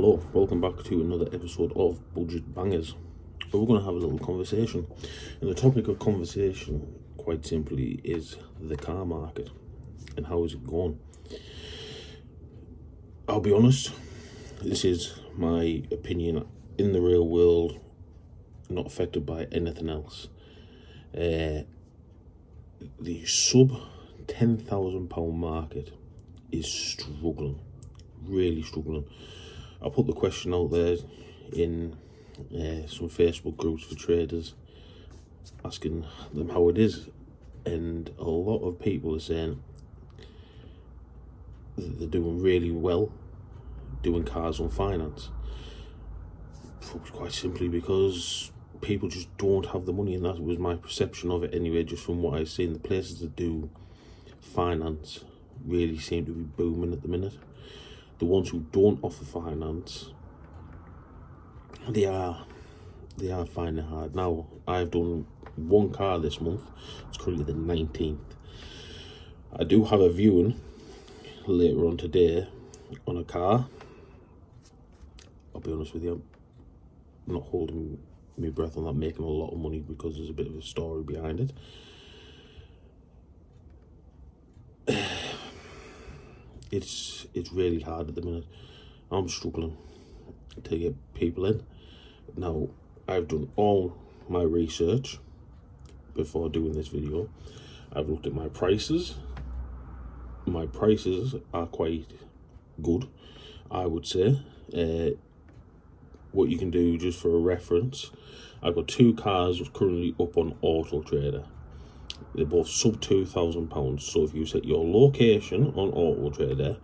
Hello, welcome back to another episode of Budget Bangers. But we're going to have a little conversation. And the topic of conversation, quite simply, is the car market and how is it going. I'll be honest, this is my opinion in the real world, not affected by anything else. The sub £10,000 market is struggling, really struggling. I put the question out there in some Facebook groups for traders, asking them how it is, and a lot of people are saying that they're doing really well doing cars on finance. Quite simply because people just don't have the money, and that was my perception of it anyway, just from what I've seen. The places that do finance really seem to be booming at the minute. The ones who don't offer finance, they are finding it hard. Now, I've done one car this month. It's currently the 19th. I do have a viewing later on today on a car. I'll be honest with you, I'm not holding my breath on that, making a lot of money, because there's a bit of a story behind it. It's really hard at the minute. I'm struggling to get people in. Now, I've done all my research before doing this video. I've looked at my prices. My prices are quite good, I would say. What you can do, just for a reference, I've got two cars currently up on Auto Trader. They're both sub £2,000. So if you set your location on Auto Trader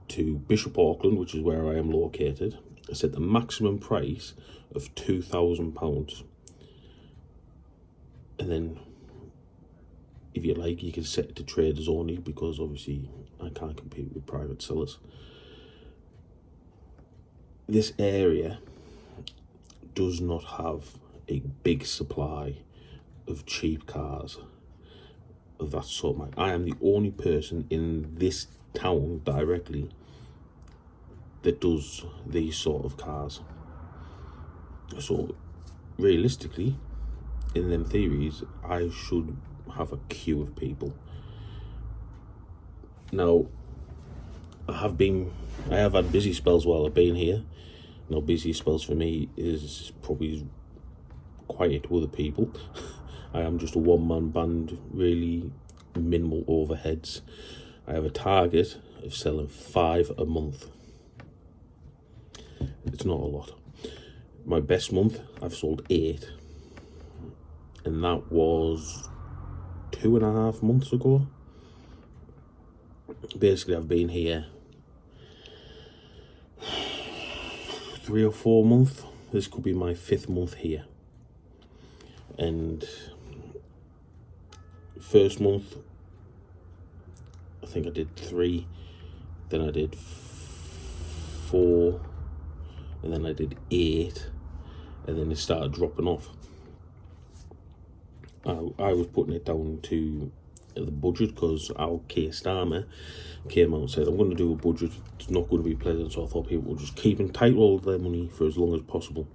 to Bishop Auckland, which is where I am located, I set the maximum price of £2,000. And then, if you like, you can set it to traders only, because obviously I can't compete with private sellers. This area does not have a big supply of cheap cars of that sort. I am the only person in this town directly that does these sort of cars. So realistically, in them theories, I should have a queue of people. Now, I have had busy spells while I've been here. Now, busy spells for me is probably quiet to other people. I am just a one-man band, really minimal overheads. I have a target of selling 5 a month. It's not a lot. My best month, I've sold 8. And that was 2.5 months ago. Basically, I've been here 3 or 4 months. This could be my 5th month here. And first month, I think I did 3, then I did 4, and then I did 8, and then it started dropping off. I was putting it down to the budget, because our Keir Starmer came out and said, I'm going to do a budget, it's not going to be pleasant. So I thought people would just keep entitled all their money for as long as possible.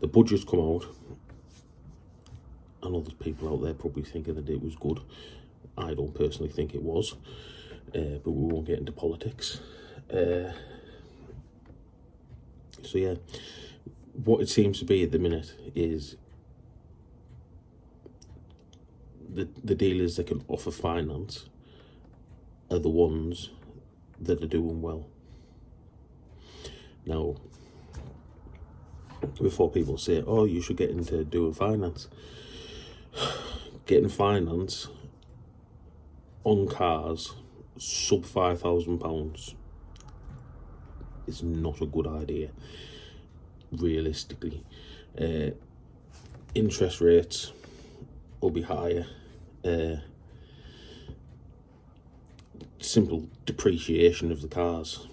The budget's come out. I know there's people out there probably thinking that it was good. I don't personally think it was, but we won't get into politics. So yeah, what it seems to be at the minute is the dealers that can offer finance are the ones that are doing well. Now, before people say, oh, you should get into doing finance, getting finance on cars sub £5,000 is not a good idea, realistically. Interest rates will be higher. Simple depreciation of the cars,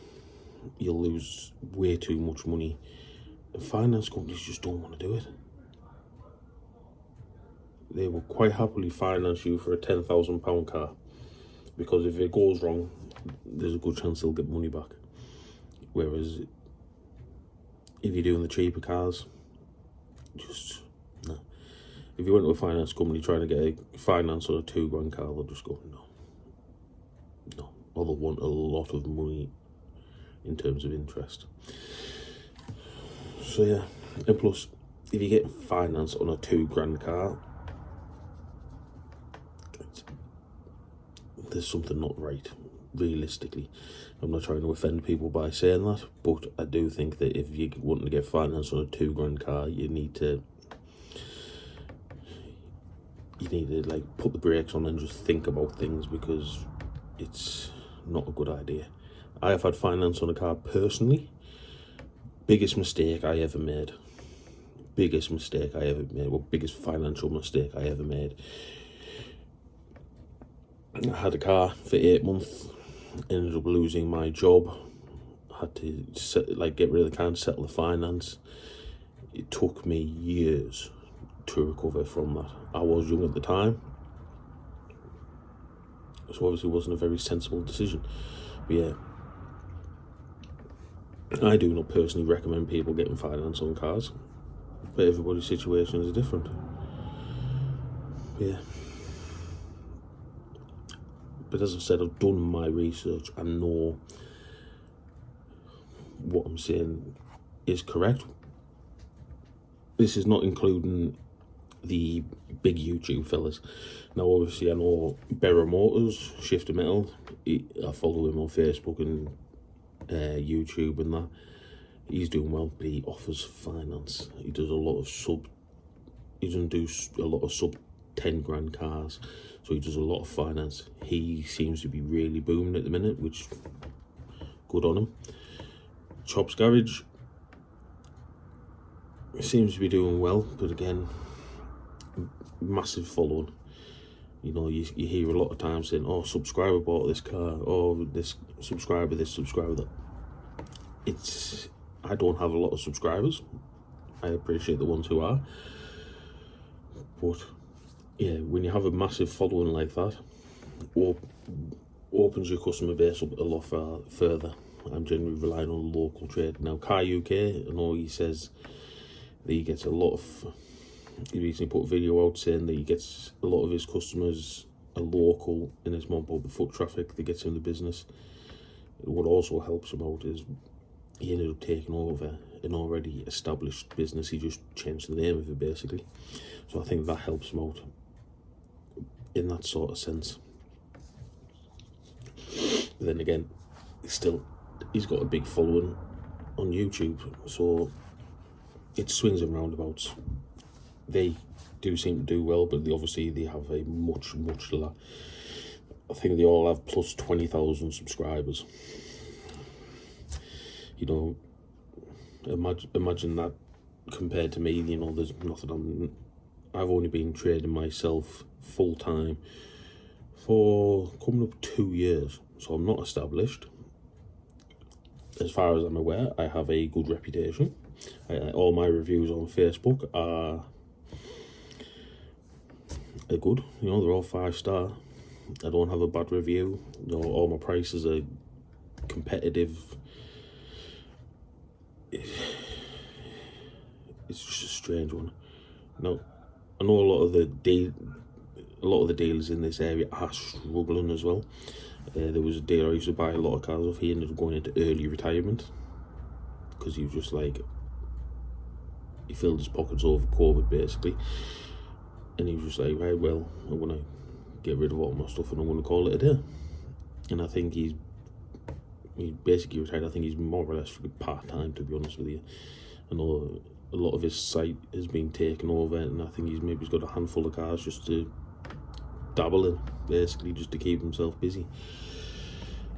you'll lose way too much money, and finance companies just don't want to do it. They will quite happily finance you for a £10,000 car, because if it goes wrong, there's a good chance they'll get money back. Whereas if you're doing the cheaper cars, just no. If you went to a finance company trying to get a finance on a £2,000 car, they'll just go no, or they'll want a lot of money in terms of interest. So yeah, and plus, if you get finance on a £2,000 car, there's something not right, realistically. I'm not trying to offend people by saying that, but I do think that if you want to get finance on a £2,000 car, you need to like put the brakes on and just think about things, because it's not a good idea. I have had finance on a car personally. Biggest mistake I ever made. Biggest financial mistake I ever made. I had a car for 8 months, ended up losing my job, had to get rid of the car and settle the finance. It took me years to recover from that. I was young at the time, so obviously it wasn't a very sensible decision. But yeah, I do not personally recommend people getting finance on cars, but everybody's situation is different. Yeah. But as I said, I've done my research and know what I'm saying is correct. This is not including the big YouTube fellas. Now, obviously, I know Berra Motors, Shifter Metal. I follow him on Facebook and YouTube and that. He's doing well, but he offers finance. He does a lot of He doesn't do a lot of sub £10,000 cars. So he does a lot of finance. He seems to be really booming at the minute, which good on him. Chops Garage seems to be doing well, but again, massive following. You know, you hear a lot of times saying, oh, subscriber bought this car, oh, this, subscriber that. I don't have a lot of subscribers. I appreciate the ones who are. But yeah, when you have a massive following like that, opens your customer base up a lot further. I'm generally relying on local trade. Now, Car UK, I know he says that he gets a lot of, he recently put a video out saying that he gets a lot of his customers are local in his mum the foot traffic that gets him the business. What also helps him out is he ended up taking over an already established business. He just changed the name of it basically. So I think that helps him out in that sort of sense. But then again, he's got a big following on YouTube, so it swings and roundabouts. They do seem to do well, but they have a much I think they all have plus 20,000 subscribers. You know, imagine that compared to me. You know, there's nothing. I've only been trading myself full time for coming up 2 years, so I'm not established. As far as I'm aware, I have a good reputation. All my reviews on Facebook are good. You know, they're all 5-star. I don't have a bad review. You know, all my prices are competitive. It's just a strange one. Now, I know a lot of the dealers in this area are struggling as well. There was a dealer I used to buy a lot of cars off. He ended up going into early retirement because he was just like, he filled his pockets over COVID basically, and he was just like, right, well, I'm gonna get rid of all my stuff and I'm gonna call it a day. And I think he's basically retired. I think he's more or less part-time, to be honest with you. I know a lot of his site has been taken over, and I think he's got a handful of cars just to dabble in, basically, just to keep himself busy.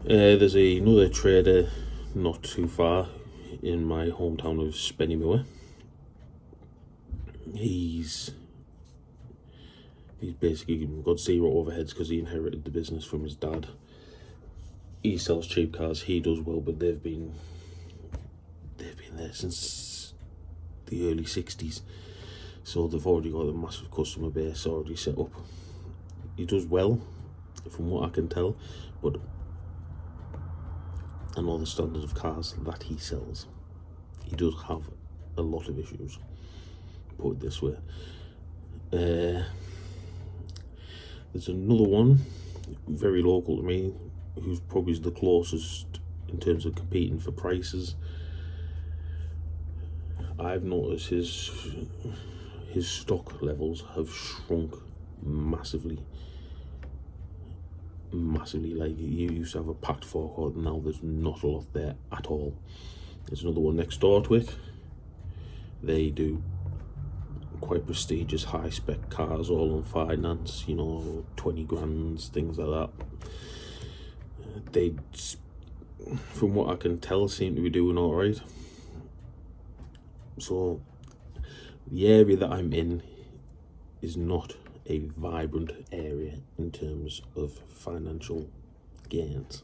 There's another trader not too far in my hometown of Spennymoor. He's basically got zero overheads because he inherited the business from his dad. He sells cheap cars. He does well, but they've been there since the early 60s, so they've already got a massive customer base already set up. He does well, from what I can tell, but I know the standard of cars that he sells. he does have a lot of issues, put it this way. There's another one, very local to me, who's probably the closest in terms of competing for prices. I've noticed his stock levels have shrunk massively. Like, you used to have a packed forecourt, now there's not a lot there at all. There's another one next door to it. They do quite prestigious high spec cars, all on finance, 20 grand, things like that. They, from what I can tell, seem to be doing all right. So the area that I'm in is not a vibrant area in terms of financial gains.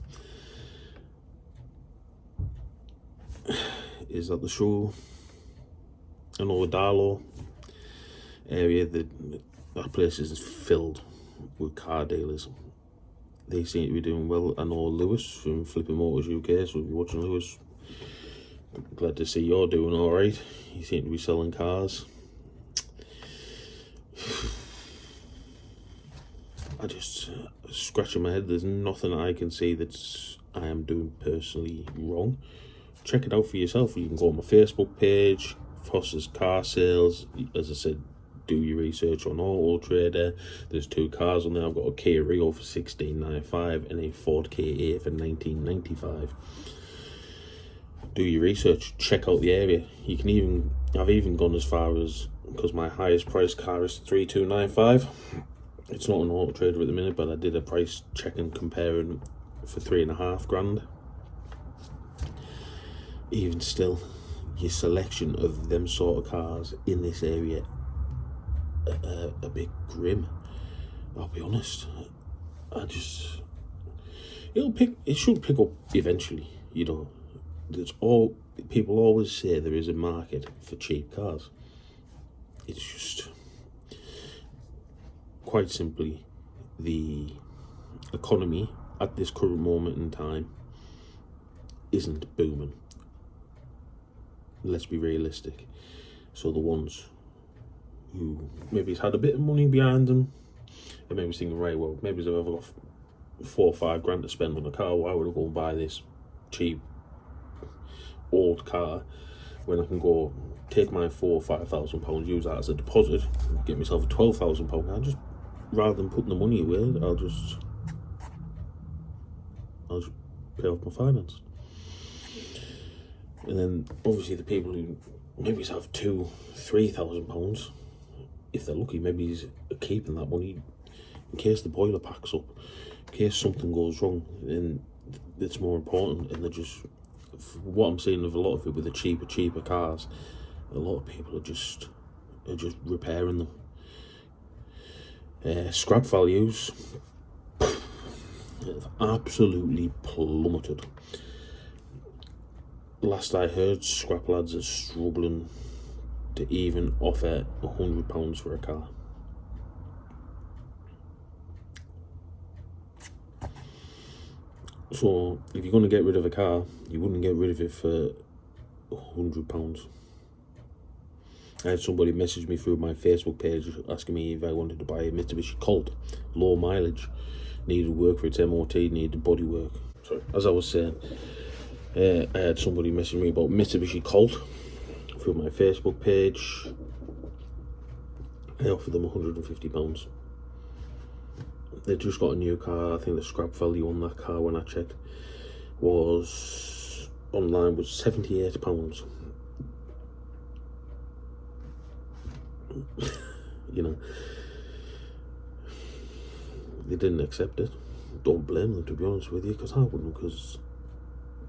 Is that the show? I know Darlow area, that place is filled with car dealers. They seem to be doing well. I know Lewis from Flipping Motors UK, so if you're watching Lewis, glad to see you're doing all right. You seem to be selling cars. I just scratching my head. There's nothing I can see that I am doing personally wrong. Check it out for yourself. You can go on my Facebook page, Foster's Car Sales. As I said, do your research on Auto Trader. There's 2 cars on there. I've got a Kia Rio for $16.95 and a Ford Ka for $19.95. Do your research. Check out the area. I've even gone as far as, because my highest price car is $3,295. It's not an Auto Trader at the minute, but I did a price check and comparing for $3.5 grand. Even still, your selection of them sort of cars in this area a bit grim. I'll be honest. It should pick up eventually. People always say there is a market for cheap cars. It's just, quite simply, the economy at this current moment in time isn't booming. Let's be realistic. So the ones who maybe has had a bit of money behind them, and maybe thinking, right, well, maybe if I've got 4 or 5 grand to spend on a car, why would I go and buy this cheap old car when I can go take my £4,000 or £5,000, use that as a deposit, get myself a £12,000 car? Just rather than putting the money away, I'll just pay off my finance. And then obviously the people who maybe have £2,000-3,000, if they're lucky, maybe he's keeping that money in case the boiler packs up, in case something goes wrong, and it's more important. And they're just, what I'm seeing of a lot of it with the cheaper cars, a lot of people are just repairing them. Scrap values have absolutely plummeted. Last I heard, scrap lads are struggling to even offer £100 for a car. So if you're going to get rid of a car, you wouldn't get rid of it for £100. I had somebody message me through my Facebook page asking me if I wanted to buy a Mitsubishi Colt, low mileage, needed work for its MOT, needed body work. So as I was saying, I had somebody messaging me about Mitsubishi Colt through my Facebook page. I offered them £150. They just got a new car. I think the scrap value on that car, when I checked, was £78. They didn't accept it. Don't blame them, to be honest with you, because I wouldn't, because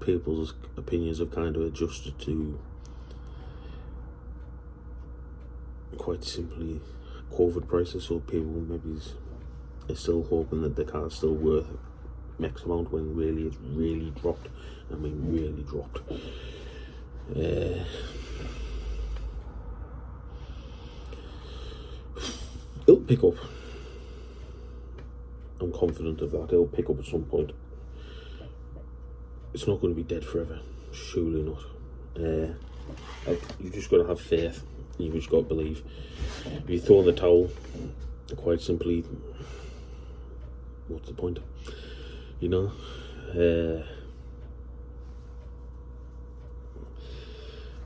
people's opinions have kind of adjusted to, quite simply, COVID prices. So people maybe are still hoping that the car's still worth X amount, when really it's really dropped. I mean, really dropped. It'll pick up. I'm confident of that. It'll pick up at some point. It's not going to be dead forever. Surely not. Like, you just got to have faith. You just got to believe. If you throw in the towel, quite simply, what's the point? You know.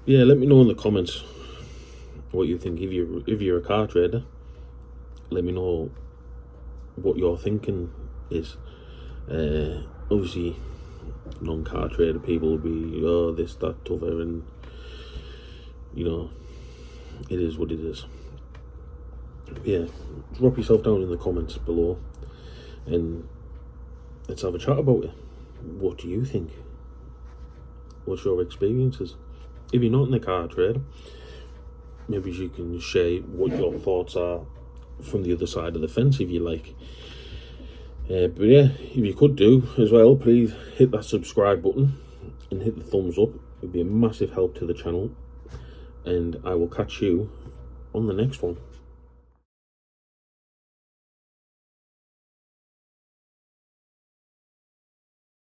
Yeah, let me know in the comments what you think. If you're a car trader, let me know what your thinking is. Obviously, non-car trader people will be, oh, this, that, t'other, and you know, it is what it is. Yeah, drop yourself down in the comments below, and let's have a chat about it. What do you think? What's your experiences? If you're not in the car trade, maybe you can share what your thoughts are from the other side of the fence, if you like. But yeah, if you could do as well, please hit that subscribe button and hit the thumbs up. It'd be a massive help to the channel, and I will catch you on the next one.